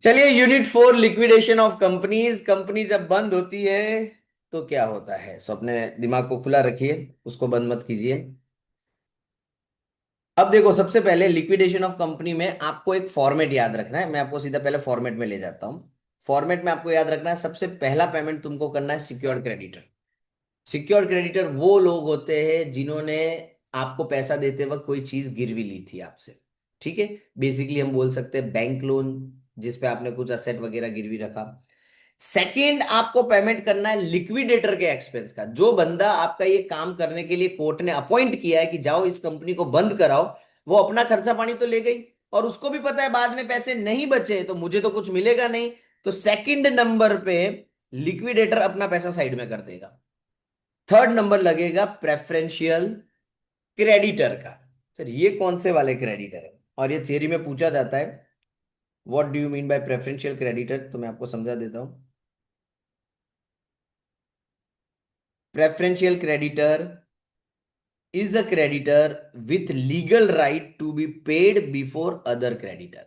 चलिए, unit 4, liquidation of companies. Company जब बंद होती है तो क्या होता है? सो अपने दिमाग को खुला रखिए, उसको बंद मत कीजिए। अब देखो, सबसे पहले लिक्विडेशन ऑफ कंपनी में आपको एक फॉर्मेट याद रखना है। मैं आपको सीधा पहले फॉर्मेट में ले जाता हूं। फॉर्मेट में आपको याद रखना है, सबसे पहला पेमेंट तुमको करना है सिक्योर्ड क्रेडिटर। सिक्योर्ड क्रेडिटर वो लोग होते हैं जिन्होंने आपको पैसा देते वक्त कोई चीज गिरवी ली थी आपसे। ठीक है। बेसिकली हम बोल सकते हैं बैंक लोन, जिसपे आपने कुछ असेट वगैरह गिरवी रखा। सेकंड, आपको पेमेंट करना है लिक्विडेटर के एक्सपेंस का। जो बंदा आपका ये काम करने के लिए कोर्ट ने अपॉइंट किया है कि जाओ इस कंपनी को बंद कराओ, वो अपना खर्चा पानी तो ले गई, और उसको भी पता है बाद में पैसे नहीं बचे तो मुझे तो कुछ मिलेगा नहीं। तो सेकंड नंबर पे लिक्विडेटर अपना पैसा साइड में कर देगा। थर्ड नंबर लगेगा प्रेफरेंशियल क्रेडिटर का। सर ये कौन से वाले क्रेडिटर है? और ये थियरी में पूछा जाता है। What do you mean by preferential creditor, तो मैं आपको समझा देता हूं। Preferential creditor is a creditor with legal right to be paid before other creditor।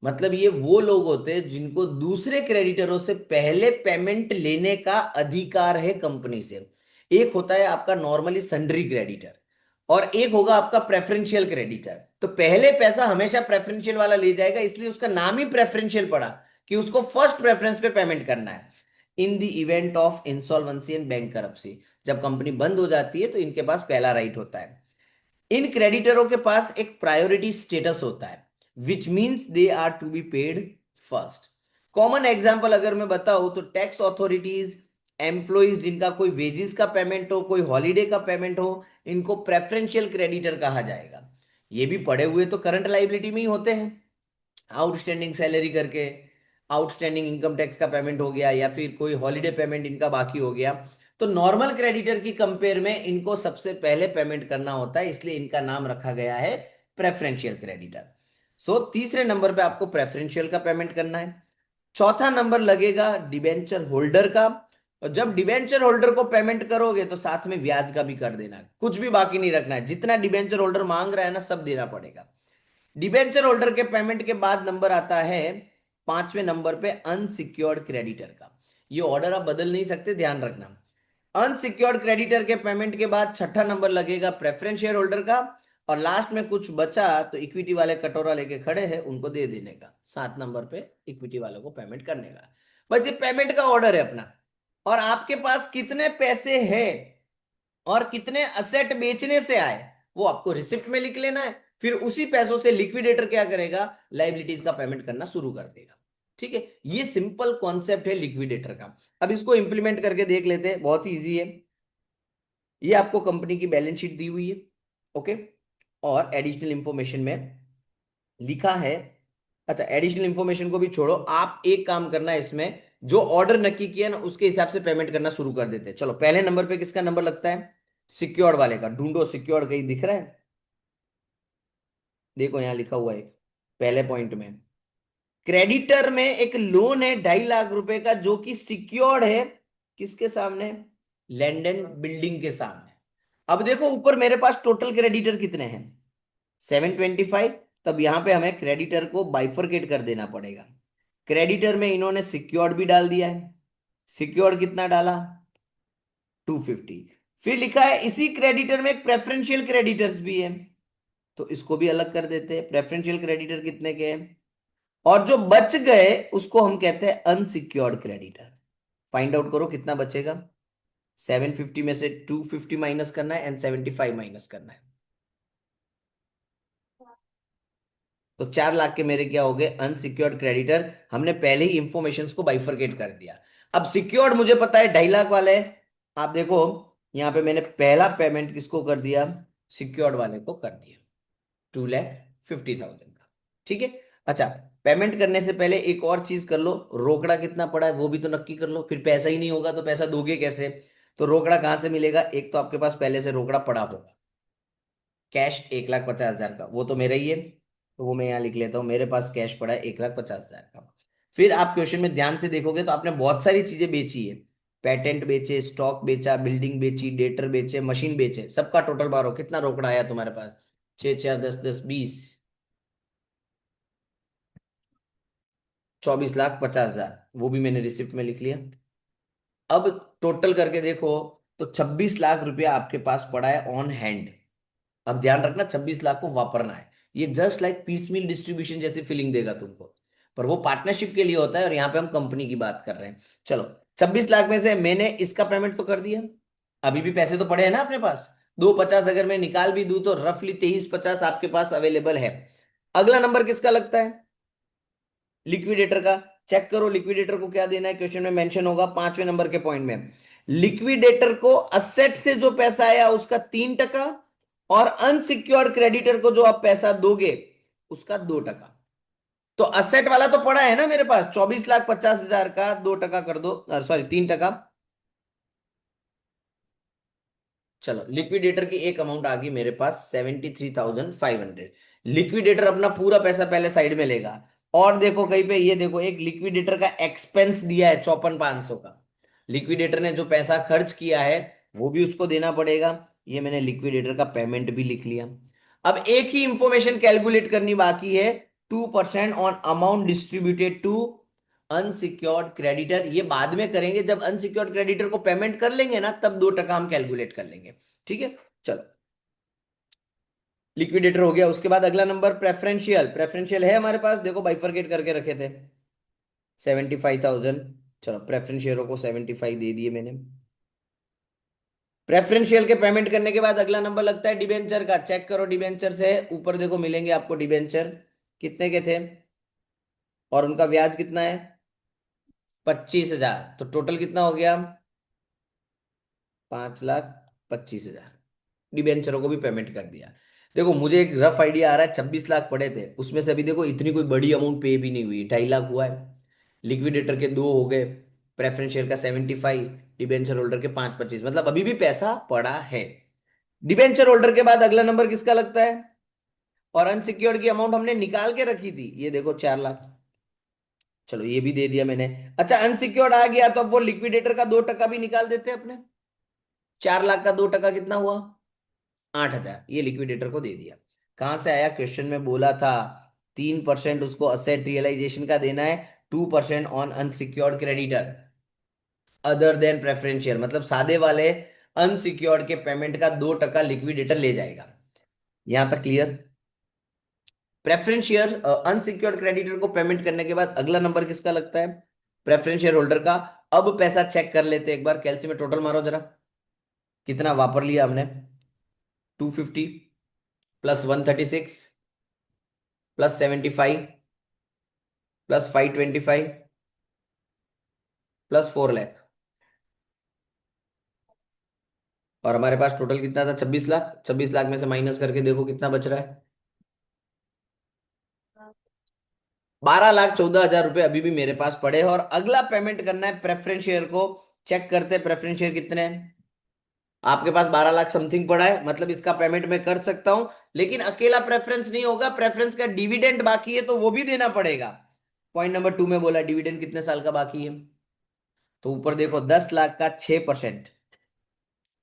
मतलब ये वो लोग होते हैं जिनको दूसरे क्रेडिटरों से पहले पेमेंट लेने का अधिकार है कंपनी से। एक होता है आपका नॉर्मली सन्ड्री क्रेडिटर, और एक होगा आपका प्रेफरेंशियल क्रेडिटर। तो पहले पैसा हमेशा प्रेफरेंशियल वाला ले जाएगा, इसलिए उसका नाम ही प्रेफरेंशियल पड़ा, कि उसको फर्स्ट प्रेफरेंस पे पेमेंट करना है। In the event of insolvency and bankruptcy, जब कंपनी बंद हो जाती है तो इनके पास पहला राइट होता है। इन क्रेडिटरों के पास एक प्रायोरिटी स्टेटस होता है, which means they are to be paid first. Common example अगर मैं बताऊं तो टैक्स अथॉरिटीज, एम्प्लॉइज जिनका कोई वेजिस का पेमेंट हो, कोई हॉलीडे का पेमेंट हो, इनको प्रेफरेंशियल क्रेडिटर कहा जाएगा। ये भी पड़े हुए तो करंट लाइबिलिटी में ही होते हैं। आउटस्टैंडिंग सैलरी करके, आउटस्टैंडिंग इनकम टैक्स का पेमेंट हो गया, या फिर कोई हॉलीडे पेमेंट इनका बाकी हो गया। तो नॉर्मल क्रेडिटर की कंपेयर में इनको सबसे पहले पेमेंट करना होता है, इसलिए इनका नाम रखा गया है प्रेफरेंशियल क्रेडिटर। सो तीसरे नंबर पे आपको प्रेफरेंशियल का पेमेंट करना है। चौथा नंबर लगेगा डिबेंचर होल्डर का। और जब डिबेंचर होल्डर को पेमेंट करोगे तो साथ में ब्याज का भी कर देना है, कुछ भी बाकी नहीं रखना है। जितना डिबेंचर होल्डर मांग रहा है ना, सब देना पड़ेगा। डिबेंचर होल्डर के पेमेंट के बाद नंबर आता है पांचवें नंबर पे अनसिक्योर्ड क्रेडिटर का। ये ऑर्डर आप बदल नहीं सकते, ध्यान रखना। अनसिक्योर्ड क्रेडिटर के पेमेंट के बाद छठा नंबर लगेगा प्रेफरेंस शेयर होल्डर का। और लास्ट में कुछ बचा तो इक्विटी वाले कटोरा लेके खड़े हैं, उनको दे देने का। 7 नंबर पे इक्विटी वालों को पेमेंट करने का। बस ये पेमेंट का ऑर्डर है अपना। और आपके पास कितने पैसे हैं और कितने असेट बेचने से आए, वो आपको रिसिप्ट में लिख लेना है। फिर उसी पैसों से लिक्विडेटर क्या करेगा? लाइबिलिटीज का पेमेंट करना शुरू कर देगा। ठीक है। ये सिंपल कॉन्सेप्ट है लिक्विडेटर का। अब इसको इंप्लीमेंट करके देख लेते हैं, बहुत ही इजी है। ये आपको कंपनी की बैलेंस शीट दी हुई है। ओके। और एडिशनल इंफॉर्मेशन में लिखा है। अच्छा, एडिशनल इंफॉर्मेशन को भी छोड़ो, आप एक काम करना है इसमें, जो ऑर्डर नक्की किया ना उसके हिसाब से पेमेंट करना शुरू कर देते हैं। चलो, पहले नंबर पे किसका नंबर लगता है? सिक्योर्ड वाले का। ढूंढो, सिक्योर्ड कहीं दिख रहा है? देखो यहां लिखा हुआ है पहले पॉइंट में। क्रेडिटर में एक लोन है 2.5 लाख रुपए का, जो कि सिक्योर्ड है किसके सामने? लैंड बिल्डिंग के सामने। अब देखो ऊपर मेरे पास टोटल क्रेडिटर कितने हैं? 725। तब यहां पे हमें क्रेडिटर को बाइफरकेट कर देना पड़ेगा। क्रेडिटर में इन्होंने सिक्योर्ड भी डाल दिया है। सिक्योर्ड कितना डाला? 250। फिर लिखा है इसी क्रेडिटर में एक प्रेफरेंशियल क्रेडिटर्स भी है, तो इसको भी अलग कर देते हैं। प्रेफरेंशियल क्रेडिटर कितने के हैं? और जो बच गए उसको हम कहते हैं अनसिक्योर्ड क्रेडिटर। फाइंड आउट करो कितना बचेगा। 750 में से 250 माइनस करना है एंड 75 माइनस करना है। तो 4 लाख के मेरे क्या हो गए? Unsecured creditor. हमने पहले ही इंफॉर्मेशन को बाइफरकेट कर दिया। अब सिक्योर्ड मुझे पता है 2.5 लाख वाले है। आप देखो, यहां पे मैंने पहला पेमेंट किसको कर दिया? सिक्योर्ड वाले को कर दिया, 2,50,000 का। ठीक है। अच्छा, पेमेंट करने से पहले एक और चीज कर लो, रोकड़ा कितना पड़ा है वो भी तो नक्की कर लो। फिर पैसा ही नहीं होगा तो पैसा दोगे कैसे? तो रोकड़ा कहां से मिलेगा? एक तो आपके पास पहले से रोकड़ा पड़ा होगा, कैश 1,50,000 का, वो तो मेरा ही है। तो वो मैं यहाँ लिख लेता हूँ, मेरे पास कैश पड़ा है 1,50,000 का। फिर आप क्वेश्चन में ध्यान से देखोगे तो आपने बहुत सारी चीजें बेची है। पेटेंट बेचे, स्टॉक बेचा, बिल्डिंग बेची, डेटर बेचे, मशीन बेचे, सबका टोटल बारो कितना रोकड़ा आया तुम्हारे पास? 6 4 10 10 20। 24,50,000, वो भी मैंने रिसिप्ट में लिख लिया। अब टोटल करके देखो तो 26 लाख रुपया आपके पास पड़ा है ऑन हैंड। अब ध्यान रखना 26 लाख को वापरना है। ये जस्ट लाइक पीस मील डिस्ट्रीब्यूशन जैसी फीलिंग देगा तुमको, पर वो पार्टनरशिप के लिए होता है और यहाँ पे हम कंपनी की बात कर रहे हैं। चलो, 26 लाख में से मैंने इसका पेमेंट तो कर दिया, अभी भी पैसे तो पड़े हैं ना अपने पास। 250 अगर मैं निकाल भी दूं तो रफली 2350 आपके पास अवेलेबल है। अगला नंबर किसका लगता है? लिक्विडेटर का। चेक करो लिक्विडेटर को क्या देना है, क्वेश्चन में मेंशन होगा 5वें नंबर के पॉइंट में। लिक्विडेटर को असेट से जो पैसा आया उसका 3%, और अनसिक्योर्ड क्रेडिटर को जो आप पैसा दोगे उसका 2%। तो असेट वाला तो पड़ा है ना मेरे पास, 24,50,000 का 2% कर दो, सॉरी 3%। चलो, लिक्विडेटर की एक अमाउंट आ गई मेरे पास 73,500। लिक्विडेटर अपना पूरा पैसा पहले साइड में लेगा। और देखो कहीं पे, ये देखो एक लिक्विडेटर का एक्सपेंस दिया है 54,500 का। लिक्विडेटर ने जो पैसा खर्च किया है वो भी उसको देना पड़ेगा। ये मैंने लिक्विडेटर का पेमेंट भी लिख लिया। अब एक ही इंफॉर्मेशन कैलकुलेट करनी बाकी है, 2% on amount distributed to unsecured creditor. ये बाद में करेंगे, जब अनसिक्योर्ड क्रेडिटर को पेमेंट कर लेंगे ना तब 2% हम कैलकुलेट कर लेंगे। ठीक है, चलो, लिक्विडेटर हो गया। उसके बाद अगला नंबर प्रेफरेंशियल। प्रेफरेंशियल है हमारे पास, देखो बाइफरकेट करके रखे थे 75,000। चलो, प्रेफरेंशियरों को 75 दे दिए मैंने। प्रेफरेंशियल के पेमेंट करने के बाद अगला नंबर लगता है डिबेंचर का। चेक करो डिबेंचर से ऊपर देखो मिलेंगे आपको डिबेंचर, कितने के थे और उनका ब्याज कितना है? 25,000। तो टोटल कितना हो गया? 5,25,000। डिबेंचरों को भी पेमेंट कर दिया। देखो मुझे एक रफ आइडिया आ रहा है, 26 लाख पड़े थे उसमें से अभी देखो इतनी कोई बड़ी अमाउंट पे भी नहीं हुई, 2.5 लाख हुआ है। लिक्विडेटर के 2 हो गए, प्रेफरेंस शेयर का 75, डिबेंचर होल्डर के 5,25, मतलब अभी भी पैसा पड़ा है। डिबेंचर होल्डर के बाद अगला नंबर किसका लगता है? और अनसिक्योर्ड की अमाउंट हमने निकाल के रखी थी, ये देखो 4 लाख। चलो ये भी दे दिया मैंने। अच्छा, अनसिक्योर्ड आ गया तो अब वो लिक्विडेटर का 2% भी निकाल देते हैं अपने। 4 लाख का 2% कितना हुआ? 8,000। ये लिक्विडेटर को दे दिया। कहां से आया? क्वेश्चन में बोला था 3% उसको असेट रियलाइजेशन का देना है, 2% on unsecured creditor other than preferential, मतलब सादे वाले अनसिक्योर्ड के पेमेंट का 2% लिक्विडेटर ले जाएगा। यहां तक clear? Preference share unsecured creditor को पेमेंट करने के बाद अगला नंबर किसका लगता है? प्रेफरेंस शेयर होल्डर का। अब पैसा चेक कर लेते हैं एक बार, कैलसी में टोटल मारो जरा, कितना वापर लिया हमने? 250 plus 136 plus 75 plus 525 plus 4 lakh, और हमारे पास टोटल कितना था? 26 लाख। 26 लाख में से माइनस करके देखो कितना बच रहा है? 12,14,000 रुपए अभी भी मेरे पास पड़े हैं और अगला पेमेंट करना है प्रेफरेंस शेयर को। चेक करते हैं प्रेफरेंस शेयर कितने हैं। आपके पास 12 लाख समथिंग पड़ा है, मतलब इसका पेमेंट मैं कर सकता हूं। लेकिन अकेला प्रेफरेंस नहीं होगा, प्रेफरेंस का डिविडेंड बाकी है तो वो भी देना पड़ेगा। पॉइंट नंबर 2 में बोला डिविडेंड कितने साल का बाकी है, तो ऊपर देखो 10 लाख का 6%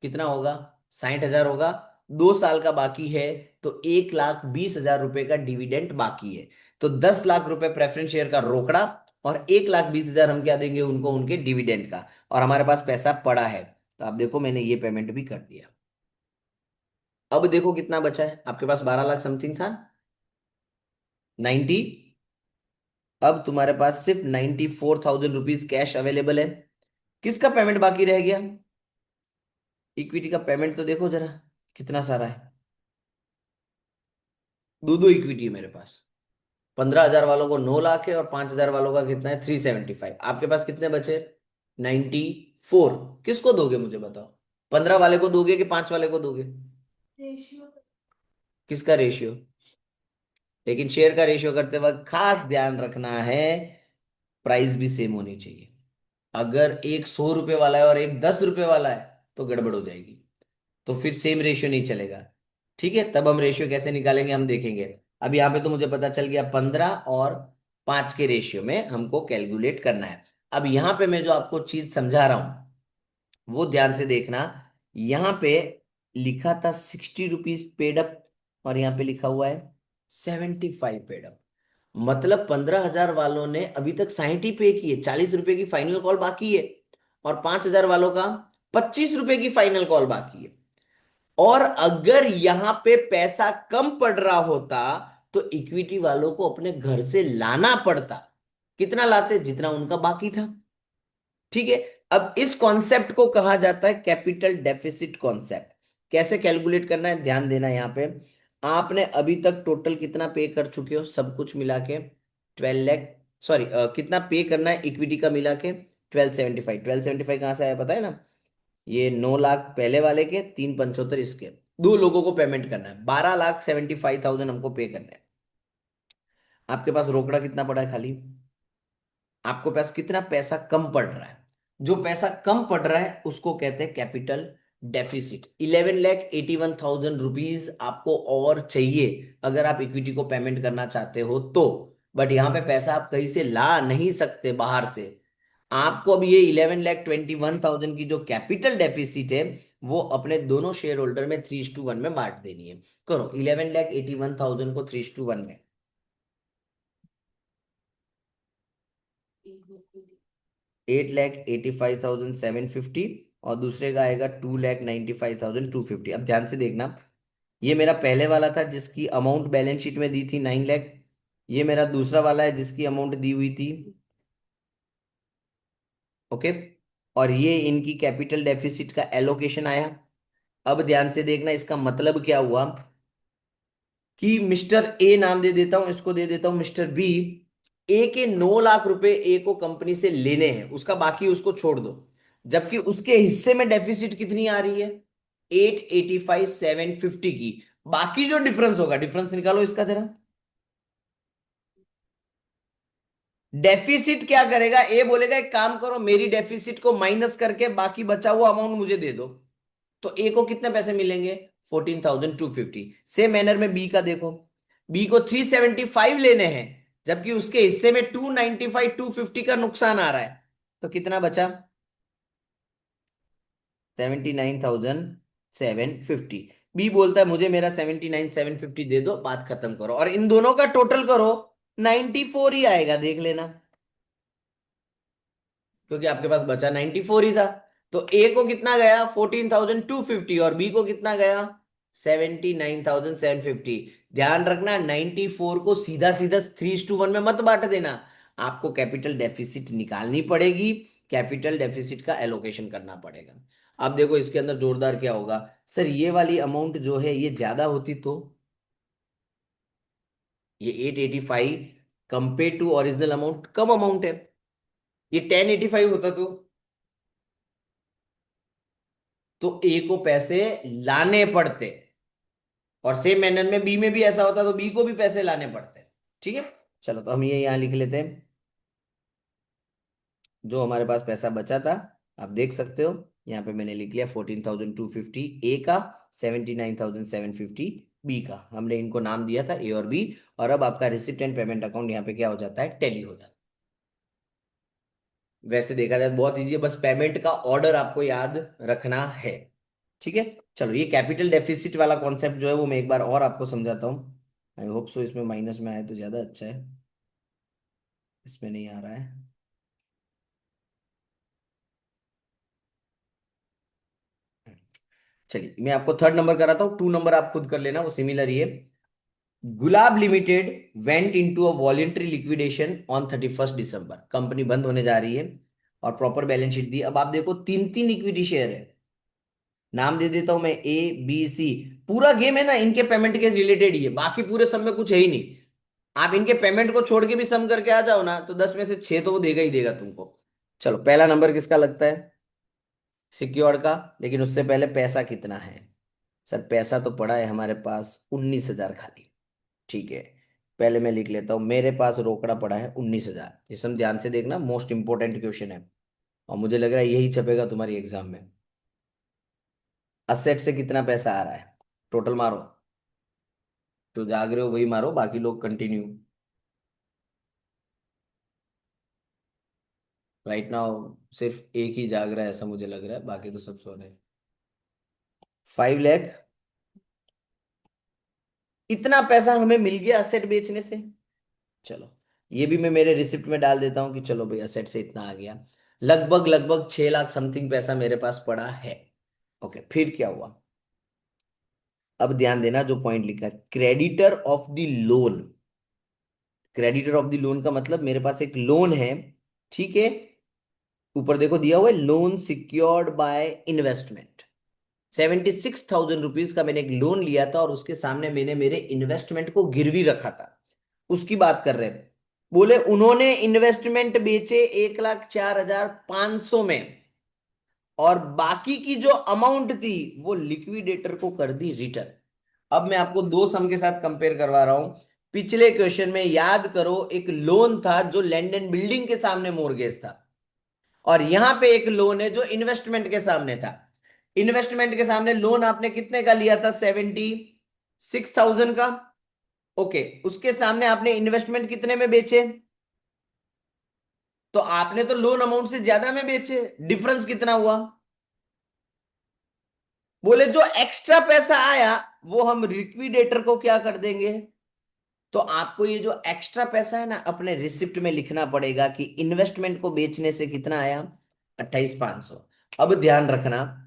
कितना होगा? 60,000 होगा। 2 साल का बाकी है, तो 1,20,000 रुपए का डिविडेंड बाकी है। तो 10 लाख रुपए प्रेफरेंस शेयर का रोकड़ा, और 1,20,000 हम क्या देंगे उनको? उनके डिविडेंड का। और हमारे पास पैसा पड़ा है, तो आप देखो मैंने ये पेमेंट भी कर दिया। अब देखो कितना बचा है आपके पास, 12 लाख समथिंग था, 90। अब तुम्हारे पास सिर्फ 94,000 रुपीज कैश अवेलेबल है। किसका पेमेंट बाकी रह गया? इक्विटी का पेमेंट तो देखो जरा कितना सारा है। दो दो इक्विटी है मेरे पास। 15,000 वालों को 9 लाख है और 5,000 वालों का कितना है? 375। आपके पास कितने बचे? 94। किसको दोगे मुझे बताओ? 15 वाले को दोगे कि 5 वाले को दोगे? किसका रेशियो? लेकिन शेयर का रेशियो करते वक्त खास ध्यान रखना है, प्राइस भी सेम होनी चाहिए। अगर एक 100 रुपए वाला है और एक 10 रुपए वाला है तो गड़बड़ हो जाएगी, तो फिर सेम रेशियो नहीं चलेगा। ठीक है, तब हम रेशियो कैसे निकालेंगे हम देखेंगे। अब यहाँ पे तो मुझे पता चल गया 15 और 5 के रेशियो में हमको कैलकुलेट करना है। अब यहाँ पे मैं जो आपको चीज समझा रहा हूं वो ध्यान से देखना। यहाँ पे लिखा था 60 रुपीज पेड अप, और यहाँ पे लिखा हुआ है 75 पेड अप। मतलब 15,000 वालों ने अभी तक 60 ही पे किए, 40 रुपए की फाइनल कॉल बाकी है। और 5,000 वालों का 25 रुपए की फाइनल कॉल बाकी है। और अगर यहां पे पैसा कम पड़ रहा होता तो इक्विटी वालों को अपने घर से लाना पड़ता। कितना लाते? जितना उनका बाकी था। ठीक है। अब इस कॉन्सेप्ट को कहा जाता है कैपिटल डेफिसिट कॉन्सेप्ट। कैसे कैलकुलेट करना है, ध्यान देना यहां पे। आपने अभी तक टोटल कितना पे कर चुके हो सब कुछ मिला के? 12 लाख। सॉरी, कितना पे करना है इक्विटी का मिला के? 1275। 1275 कहां से आया पता है ना? ये 9 लाख पहले वाले के, 375 इसके। दो लोगों को पेमेंट करना है, 12,75,000 हमको पे करना है। आपके पास रोकड़ा कितना पड़ा है खाली? आपको पास कितना पैसा कम पड़ रहा है? जो पैसा कम पड़ रहा है उसको कहते हैं कैपिटल डेफिसिट। 11,81,000 रुपीज आपको और चाहिए अगर आप इक्विटी को पेमेंट करना चाहते हो तो। बट यहां पे पैसा आप कहीं से ला नहीं सकते बाहर से। आपको अब ये 11,21,000 की जो कैपिटल डेफिसिट है वो अपने दोनों शेयर होल्डर में 3:1 में बांट देनी है। करो 11,81,000 को 3:1 में। 8,85,750 और दूसरे का आएगा 2,95,250। अब ध्यान से देखना, ये मेरा पहले वाला था जिसकी अमाउंट बैलेंस शीट में दी थी 9 लाख। ये मेरा दूसरा वाला है जिसकी अमाउंट दी हुई थी। ओके। और ये इनकी कैपिटल डेफिसिट का एलोकेशन आया। अब ध्यान से देखना, इसका मतलब क्या हुआ कि मिस्टर ए नाम दे देता हूं, इसको दे देता हूं मिस्टर बी। ए के 9 लाख रुपए ए को कंपनी से लेने हैं, उसका बाकी उसको छोड़ दो। जबकि उसके हिस्से में डेफिसिट कितनी आ रही है? 8,85,750 की। बाकी जो डिफरेंस होगा, डिफरेंस निकालो इसका जरा। डेफिसिट क्या करेगा? ए बोलेगा एक काम करो, मेरी डेफिसिट को माइनस करके बाकी बचा हुआ अमाउंट मुझे दे दो। तो ए को कितने पैसे मिलेंगे? 14,250। सेम मैनर में बी का देखो। बी को 375 लेने हैं, जबकि उसके हिस्से में 295,250 का नुकसान आ रहा है। तो कितना बचा? 79,750। बी बोलता है मुझे मेरा 79,750 दे दो, बात खत्म करो। और इन दोनों का टोटल करो, 94 ही आएगा, देख लेना। क्योंकि आपके पास बचा 94 ही था। तो ए को कितना गया? 14,250। और बी को कितना गया? 79,750। ध्यान रखना, 94 को सीधा सीधा 3:1 में मत बांट देना। आपको कैपिटल डेफिसिट निकालनी पड़ेगी, कैपिटल डेफिसिट का एलोकेशन करना पड़ेगा। अब देखो इसके अंदर जोरदार क्या होगा। सर ये वाली अमाउंट जो है ये ज्यादा होती तो? ये 885 कंपेयर टू ओरिजिनल अमाउंट कम अमाउंट है। ये 1085 होता तो ए को पैसे लाने पड़ते। और सेम मैनर में बी में भी ऐसा होता तो बी को भी पैसे लाने पड़ते। ठीक है। चलो तो हम ये यहां लिख लेते हैं। जो हमारे पास पैसा बचा था, आप देख सकते हो यहाँ पे मैंने लिख लिया 14,250 ए का, 79,750 बी का। हमने इनको नाम दिया था ए और बी। और अब आपका रिसिप्ट एंड पेमेंट अकाउंट यहाँ पे क्या हो जाता है? टैली हो जाता है। वैसे देखा जाए तो बहुत इजी है, बस पेमेंट का ऑर्डर आपको याद रखना है। ठीक है। चलो ये कैपिटल डेफिसिट वाला कॉन्सेप्ट जो है वो मैं एक बार और आपको समझाता हूँ। आई होप सो इसमें माइनस में आए तो ज्यादा अच्छा है। इसमें नहीं आ रहा है। चलिए मैं आपको थर्ड नंबर कराता हूँ, 2 नंबर आप खुद कर लेना, वो सिमिलर ही है। Gulab limited went into a voluntary liquidation on 31 दिसंबर। कंपनी बंद होने जा रही है और प्रॉपर बैलेंस शीट दी। अब आप देखो तीन तीन इक्विटी शेयर है। नाम दे देता हूं मैं ए बी सी। पूरा गेम है ना इनके पेमेंट के रिलेटेड ही है, बाकी पूरे सब में कुछ है ही नहीं। आप इनके पेमेंट को छोड़ के भी सम करके आ जाओ ना तो 10 में से 6 तो वो देगा ही देगा तुमको। चलो पहला नंबर किसका लगता है? सिक्योर्ड का। लेकिन उससे पहले पैसा कितना है? सर पैसा तो पड़ा है हमारे पास 19,000 खाली। ठीक है। पहले मैं लिख लेता हूं, मेरे पास रोकड़ा पड़ा है 19,000। ये सब ध्यान से देखना, मोस्ट इंपॉर्टेंट क्वेश्चन है। और मुझे लग रहा है यही छपेगा तुम्हारी एग्जाम में। असेट से कितना पैसा आ रहा है? टोटल मारो। जो जाग रहे हो वही मारो, बाकी लोग कंटिन्यू। राइट नाउ सिर्फ एक ही जाग रहा है ऐसा मुझे लग रहा है, बाकी तो सब सो रहे हैं। 5 लाख। इतना पैसा हमें मिल गया असेट बेचने से। चलो, ये भी मैं मेरे रिसिप्ट में डाल देता हूँ कि चलो भाई असेट से इतना आ गया। लगभग लगभग 6 लाख समथिंग पैसा मेरे पास पड़ा है। ओके, फिर क्या हुआ? अब ध्यान देना, जो पॉइंट लिखा है creditor of the loan. Creditor of the loan का मतलब मेरे पास एक लोन है, ठीक है। ऊपर देखो दिया हुआ है, loan secured by investment. 76,000 rupees का मैंने एक लोन लिया था और उसके सामने मैंने मेरे इन्वेस्टमेंट को गिरवी रखा था। उसकी बात कर रहे हैं। बोले उन्होंने इन्वेस्टमेंट बेचे 1,04,500 में, और बाकी की जो अमाउंट थी वो लिक्विडेटर को कर दी रिटर्न। अब मैं आपको दो सम के साथ कंपेयर करवा रहा हूं। पिछले क्वेश्चन में याद करो, एक लोन था जो लैंड एंड बिल्डिंग के सामने मोर्गेज था, और यहां पे एक लोन है जो इन्वेस्टमेंट के सामने था। इन्वेस्टमेंट के सामने लोन आपने कितने का लिया था? 76,000 का। ओके, उसके सामने आपने इन्वेस्टमेंट कितने में बेचे? तो आपने तो लोन अमाउंट से ज्यादा में बेचे, डिफरेंस कितना हुआ? बोले जो एक्स्ट्रा पैसा आया वो हम लिक्विडेटर को क्या कर देंगे। तो आपको ये जो एक्स्ट्रा पैसा है ना, अपने रिसिप्ट में लिखना पड़ेगा कि इन्वेस्टमेंट को बेचने से कितना आया, 28,500। अब ध्यान रखना,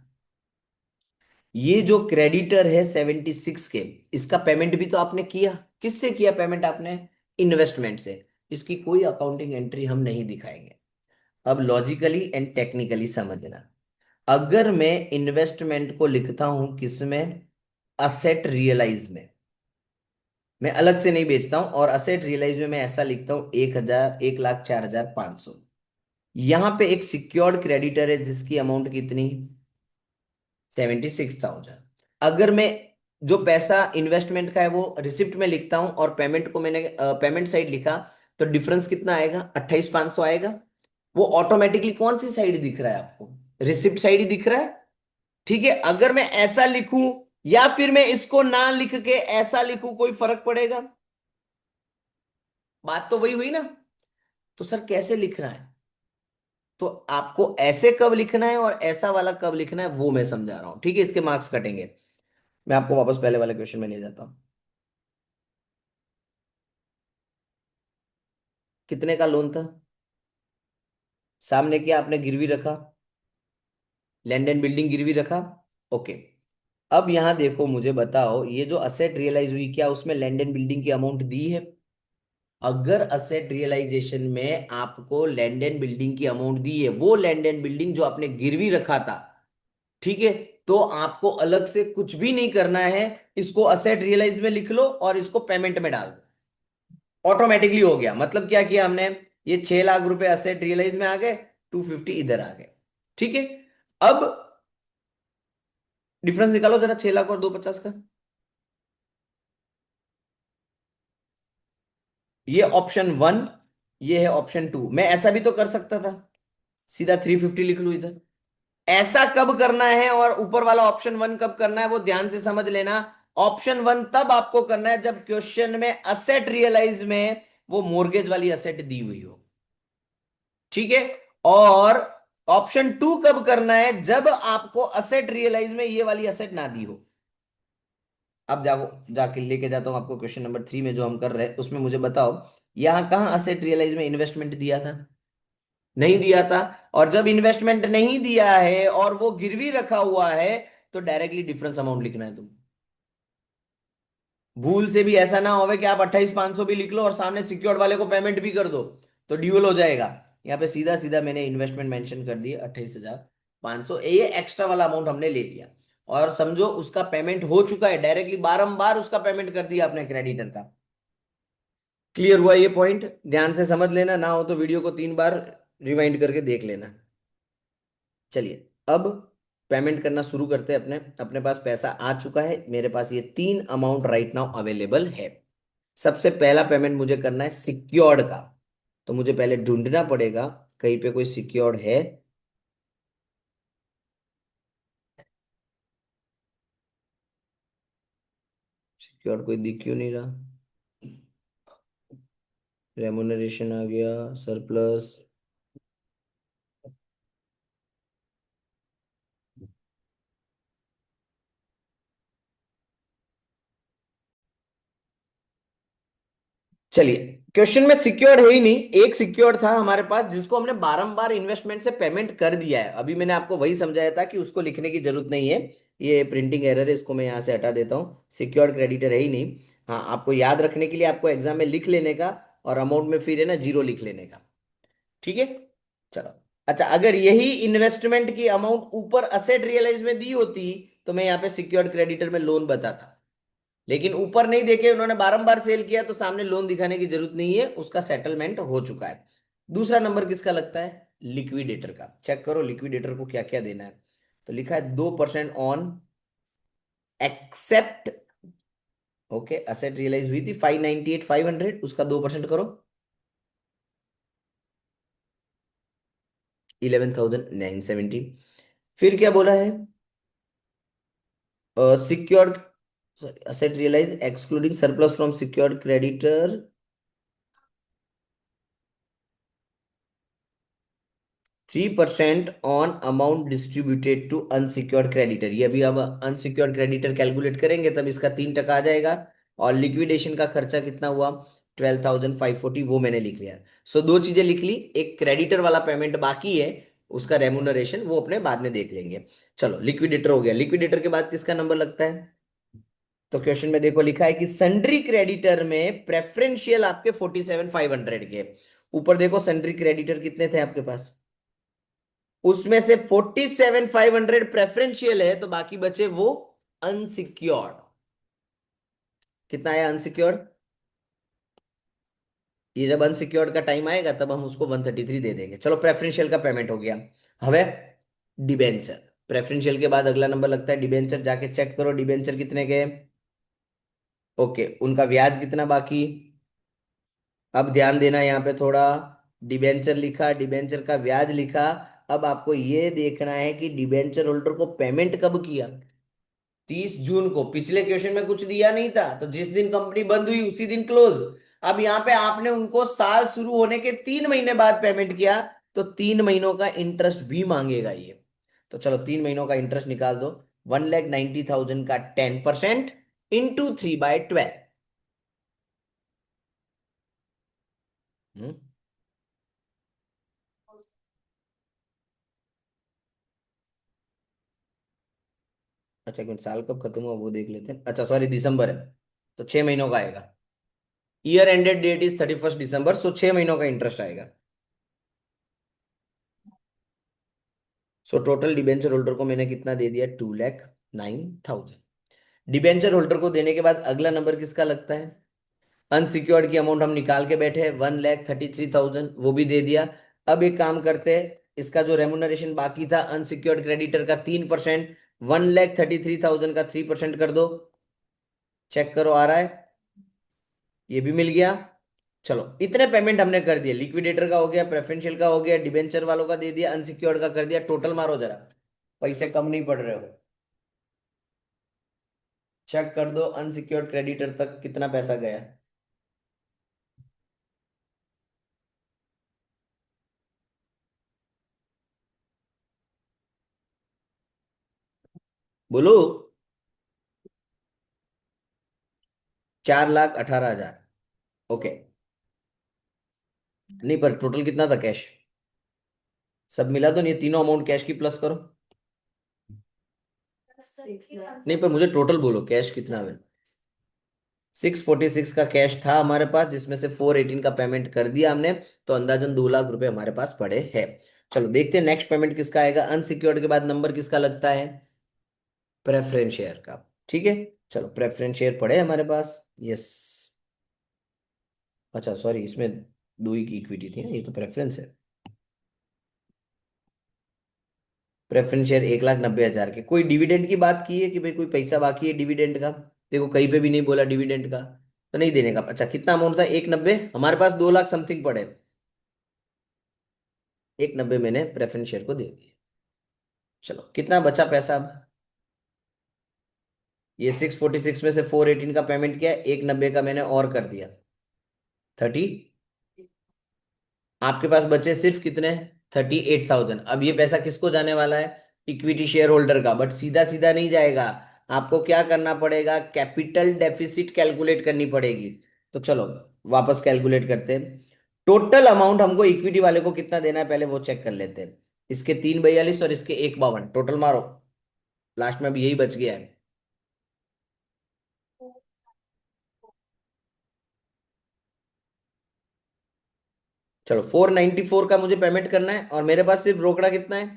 ये जो क्रेडिटर है 76 के, इसका पेमेंट भी तो आपने किया। किससे किया पेमेंट आपने? इन्वेस्टमेंट से। इसकी कोई अकाउंटिंग एंट्री हम नहीं दिखाएंगे। अब लॉजिकली एंड टेक्निकली समझना, अगर मैं इन्वेस्टमेंट को लिखता हूं किसमें, असेट रियलाइज में, मैं अलग से नहीं बेचता हूं, और असेट रियलाइज में मैं ऐसा लिखता हूं 1,04,500। यहां पे एक सिक्योर्ड क्रेडिटर है जिसकी अमाउंट कितनी, 76,000। अगर मैं जो पैसा इन्वेस्टमेंट का है वो रिसिप्ट में लिखता हूं और पेमेंट को मैंने पेमेंट साइड लिखा, तो डिफरेंस कितना आएगा, 28,500 आएगा। वो ऑटोमेटिकली कौन सी साइड दिख रहा है आपको? रिसिप्ट साइड ही दिख रहा है। ठीक है, अगर मैं ऐसा लिखूं या फिर मैं इसको ना लिख के ऐसा लिखूं, कोई फर्क पड़ेगा? बात तो वही हुई ना। तो सर कैसे लिखना है? तो आपको ऐसे कब लिखना है और ऐसा वाला कब लिखना है वो मैं समझा रहा हूं, ठीक है। इसके मार्क्स कटेंगे। मैं आपको वापस पहले वाले क्वेश्चन में ले जाता हूं। कितने का लोन था? सामने क्या आपने गिरवी रखा? लैंड एंड बिल्डिंग गिरवी रखा। ओके, अब यहां देखो, मुझे बताओ, ये जो असेट रियलाइज हुई, क्या उसमें लैंड एंड बिल्डिंग की अमाउंट दी है? अगर असेट रियलाइजेशन में आपको लैंड एंड बिल्डिंग की अमाउंट दी है, वो लैंड एंड बिल्डिंग जो आपने गिरवी रखा था, ठीक है, तो आपको अलग से कुछ भी नहीं करना है। इसको असेट रियलाइज में लिख लो और इसको पेमेंट में डाल दो, ऑटोमेटिकली हो गया। मतलब क्या किया हमने, ये 6 लाख रुपए असेट रियलाइज में आ गए, 250 इधर आ गए, ठीक है। अब डिफरेंस निकालो जरा, 6 लाख और 250 का। ये ऑप्शन वन, ये है ऑप्शन टू। मैं ऐसा भी तो कर सकता था, सीधा 350 लिख लू इधर। ऐसा कब करना है और ऊपर वाला ऑप्शन वन कब करना है वो ध्यान से समझ लेना। ऑप्शन वन तब आपको करना है जब क्वेश्चन में असेट रियलाइज में वो मोर्गेज वाली असेट दी हुई हो, ठीक है। और ऑप्शन टू कब करना है, जब आपको असेट रियलाइज में ये वाली असेट ना दी हो। अब जाओ, जाके लेके जाता हूं आपको क्वेश्चन नंबर 3 में जो हम कर रहे हैं, उसमें मुझे बताओ, यहां कहां असेट रियलाइज में इन्वेस्टमेंट दिया था? नहीं दिया था। और जब इन्वेस्टमेंट नहीं दिया है और वो गिरवी रखा हुआ है, तो डायरेक्टली डिफरेंस अमाउंट लिखना है तुम। भूल से भी ऐसा ना होवे कि आप 28,500 भी लिख लो और सामने सिक्योर्ड वाले को पेमेंट भी कर दो, तो ड्यूअल हो जाएगा। यहाँ पे सीधा सीधा मैंने इन्वेस्टमेंट मेंशन कर दिया, 28,500, ये एक्स्ट्रा वाला अमाउंट हमने ले लिया। और समझो उसका पेमेंट हो चुका है, डायरेक्टली बारंबार उसका पेमेंट कर दिया आपने क्रेडिटर का। क्लियर हुआ ये पॉइंट? ध्यान से समझ लेना, ना हो तो वीडियो को 3 बार रिवाइंड करके देख लेना। चलिए, अब पेमेंट करना शुरू करते हैं। अपने अपने पास पैसा आ चुका है, मेरे पास ये 3 अमाउंट राइट नाउ अवेलेबल है। सबसे पहला पेमेंट मुझे करना है सिक्योर्ड का, तो मुझे पहले ढूंढना पड़ेगा कहीं पे कोई सिक्योर्ड है। सिक्योर्ड कोई दिख क्यों नहीं रहा? रेमुनरेशन आ गया, सरप्लस। चलिए, क्वेश्चन में सिक्योर्ड है ही नहीं, एक सिक्योर्ड था हमारे पास जिसको हमने बारंबार इन्वेस्टमेंट से पेमेंट कर दिया है। अभी मैंने आपको वही समझाया था कि उसको लिखने की जरूरत नहीं है, ये प्रिंटिंग एरर है, इसको मैं यहाँ से हटा देता हूँ। सिक्योर्ड क्रेडिटर है ही नहीं। हाँ, आपको याद रखने के लिए आपको एग्जाम में लिख लेने का, और अमाउंट में फिर है ना जीरो लिख लेने का। ठीक है, चलो। अच्छा, अगर यही इन्वेस्टमेंट की अमाउंट ऊपर असेट रियलाइज में दी होती तो मैं यहाँ पे सिक्योर्ड क्रेडिटर में लोन बताता, लेकिन ऊपर नहीं देके उन्होंने बारंबार सेल किया तो सामने लोन दिखाने की जरूरत नहीं है, उसका सेटलमेंट हो चुका है। दूसरा नंबर किसका लगता है? लिक्विडेटर का। चेक करो लिक्विडेटर को क्या क्या देना है। तो लिखा है 2% on except. Okay, asset realise हुई थी 598,500, उसका 2% करो, 11,970। फिर क्या बोला है? Secured, sorry, asset realise excluding surplus from secured creditor, 3% on amount distributed to unsecured creditor. ये अभी अब अनसिक्योर्ड क्रेडिटर कैलकुलेट करेंगे तब इसका 3% आ जाएगा। और लिक्विडेशन का खर्चा कितना हुआ? 12,540, वो मैंने लिख लिया। सो दो चीजें लिख ली, एक क्रेडिटर वाला पेमेंट बाकी है, उसका रेमुनरेशन वो अपने बाद में देख लेंगे। चलो, लिक्विडेटर हो गया। लिक्विडेटर के बाद किसका नंबर लगता है? तो क्वेश्चन में देखो लिखा है कि सन्ड्री क्रेडिटर में प्रेफरेंशियल आपके 47,500 के। ऊपर देखो सन्ड्री क्रेडिटर कितने थे आपके पास, उसमें से 47,500 प्रेफरेंशियल है, तो बाकी बचे वो अनसिक्योर्ड। कितना आया अनसिक्योर्ड? ये जब अनसिक्योर्ड का टाइम आएगा तब हम उसको 133 दे देंगे। चलो, प्रेफरेंशियल का पेमेंट हो गया। हवे डिबेंचर। प्रेफरेंशियल के बाद अगला नंबर लगता है डिबेंचर। जाके चेक करो डिबेंचर कितने के। ओके, उनका ब्याज कितना बाकी। अब ध्यान देना यहाँ पे थोड़ा, डिबेंचर लिखा, डिबेंचर का ब्याज लिखा। अब आपको ये देखना है कि डिबेंचर होल्डर को पेमेंट कब किया। 30 जून को। पिछले क्वेश्चन में कुछ दिया नहीं था, तो जिस दिन कंपनी बंद हुई उसी दिन क्लोज। अब यहाँ पे आपने उनको साल शुरू होने के 3 महीने बाद पेमेंट किया, तो 3 महीनों का इंटरेस्ट भी मांगेगा ये। तो चलो, 3 महीनों का इंटरेस्ट निकाल दो। 1,90,000 का 10% इंटू 3/12। अच्छा, एक मिनट, साल कब खत्म हुआ वो देख लेते हैं। अच्छा सॉरी, दिसंबर है, तो 6 महीनों का आएगा। ईयर एंडेड डेट इज 31 दिसंबर, सो 6 महीनों का इंटरेस्ट आएगा। सो टोटल डिबेंचर होल्डर को मैंने कितना दे दिया? 2,09,000। डिबेंचर होल्डर को देने के बाद अगला नंबर किसका लगता है? अनसिक्योर्ड की अमाउंट हम निकाल के बैठे हैं, 1,33,000, वो भी दे दिया। अब एक काम करते हैं, इसका जो रेमुनरेशन बाकी था अनसिक्योर्ड क्रेडिटर का 3%, 1,33,000 का 3% कर दो। चेक करो आ रहा है, ये भी मिल गया। चलो, इतने पेमेंट हमने कर दिए। लिक्विडेटर का हो गया, प्रेफरेंशियल का हो गया, डिबेंचर वालों का दे दिया, अनसिक्योर्ड का कर दिया। टोटल मारो जरा, पैसे कम नहीं पड़ रहे हो। चेक कर दो अनसिक्योर्ड क्रेडिटर तक कितना पैसा गया। बोलो। 4,18,000। ओके, नहीं पर टोटल कितना था कैश? सब मिला तो नहीं, तीनों अमाउंट कैश की प्लस करो। नहीं, पर मुझे टोटल बोलो कैश कितना है। 646 का कैश था हमारे पास, जिसमें से 418 का पेमेंट कर दिया हमने। तो अंदाजन 2 लाख रुपए हमारे पास पड़े हैं। चलो देखते हैं नेक्स्ट पेमेंट किसका आएगा। अनसिक्योर्ड के बाद नंबर किसका लगता है? प्रेफरेंस शेयर का। ठीक है, चलो प्रेफरेंस शेयर पड़े हमारे पास। यस। अच्छा सॉरी, इसमें दो ही की इक्विटी थी ना, ये तो प्रेफरेंस है। प्रेफरेंस शेयर 1,90,000 के। कोई डिविडेंड की बात की है कि भाई कोई पैसा बाकी है डिविडेंड का? देखो कहीं पे भी नहीं बोला डिविडेंड का, तो नहीं देने का। अच्छा, कितना अमाउंट था? 1,90। हमारे पास 2 लाख समथिंग पड़े, 1,90 मैंने प्रेफरेंस शेयर को दे दिया। चलो, कितना बचा पैसा अब? ये 646 में से 418 का पेमेंट किया, 1,90 का मैंने और कर दिया, 30। आपके पास बचे सिर्फ कितने? 38,000। अब ये पैसा किसको जाने वाला है? इक्विटी शेयर होल्डर का। बट सीधा सीधा नहीं जाएगा, आपको क्या करना पड़ेगा? कैपिटल डेफिसिट कैलकुलेट करनी पड़ेगी। तो चलो, वापस कैलकुलेट करते हैं। टोटल अमाउंट हमको इक्विटी वाले को कितना देना है पहले वो चेक कर लेते हैं। इसके 342 और इसके 152 टोटल मारो, लास्ट में भी यही बच गया है। चलो 494 का मुझे पेमेंट करना है और मेरे पास सिर्फ रोकड़ा कितना है,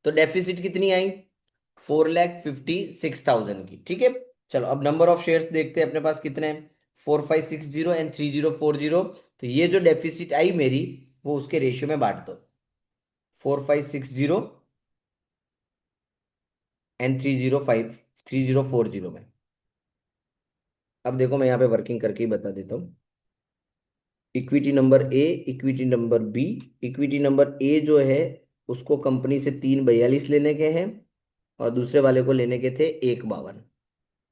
तो डेफिसिट कितनी आई, 4,56,000 की। ठीक है, चलो अब नंबर ऑफ शेयर्स देखते हैं अपने पास कितने हैं, 4560 एंड 3040। तो ये जो डेफिसिट आई मेरी वो उसके रेशियो में बांट दो, 4560 एंड 3040 में। अब देखो मैं यहाँ पे वर्किंग करके ही बता देता हूँ। Equity number A, equity number B. Equity number A जो है उसको कंपनी से 342 लेने के हैं और दूसरे वाले को लेने के थे 152।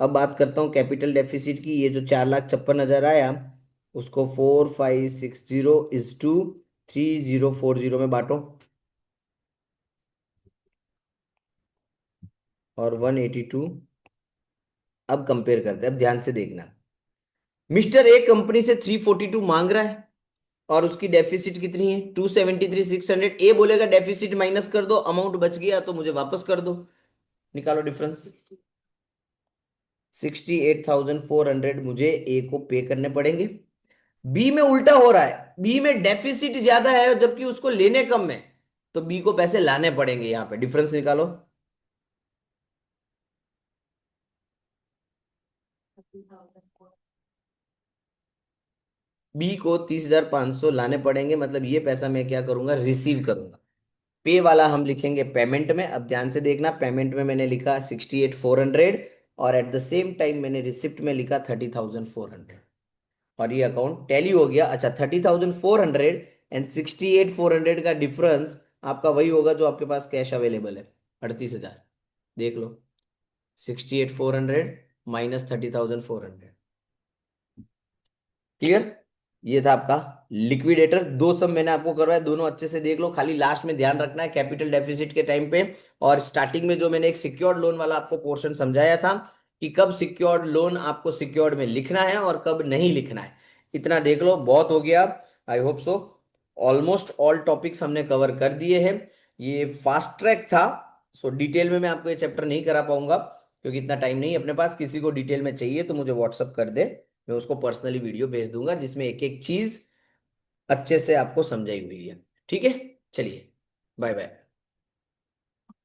अब बात करता हूँ कैपिटल डेफिसिट की। ये जो 4,56,000 आया उसको 4560 इज टू 3040 में बांटो और 182। अब कंपेयर करते हैं, अब ध्यान से देखना। मिस्टर ए कंपनी से 342 मांग रहा है और उसकी डेफिसिट कितनी है, 273,600। ए बोलेगा डेफिसिट माइनस कर दो, अमाउंट बच गया तो मुझे वापस कर दो। निकालो डिफरेंस। 68,400 मुझे ए को पे करने पड़ेंगे। बी में उल्टा हो रहा है, बी में डेफिसिट ज्यादा है जबकि उसको लेने कम है, तो बी को पैसे लाने पड़ेंगे। यहां पे डिफरेंस निकालो। बी को 30,500 लाने पड़ेंगे, मतलब ये पैसा मैं क्या करूंगा, रिसीव करूंगा। पे वाला हम लिखेंगे पेमेंट में। अब ध्यान से देखना, पेमेंट में मैंने लिखा 68,400 और एट द सेम टाइम मैंने रिसिप्ट में लिखा 30,400 और ये अकाउंट टैली हो गया। अच्छा, 30,400 एंड 68,400 का डिफरेंस आपका वही होगा जो आपके पास कैश अवेलेबल है, 38,000। देख लो, 68,400 माइनस 30,400। क्लियर? ये था आपका लिक्विडेटर। दो सब मैंने आपको करवाया, दोनों अच्छे से देख लो। खाली लास्ट में ध्यान रखना है कैपिटल डेफिसिट के टाइम पे और स्टार्टिंग में जो मैंने एक सिक्योर्ड लोन वाला आपको पोर्शन समझाया था कि कब सिक्योर्ड लोन आपको सिक्योर्ड में लिखना है और कब नहीं लिखना है, इतना देख लो, बहुत हो गया। I hope so almost all topics हमने कवर कर दिए हैं। ये फास्ट ट्रैक था, सो डिटेल में मैं आपको ये चैप्टर नहीं करा पाऊंगा क्योंकि इतना टाइम नहीं है अपने पास। किसी को डिटेल में चाहिए तो मुझे व्हाट्सअप कर दे, मैं उसको पर्सनली वीडियो भेज दूंगा जिसमें एक एक चीज अच्छे से आपको समझाई हुई है। ठीक है, चलिए, बाय बाय।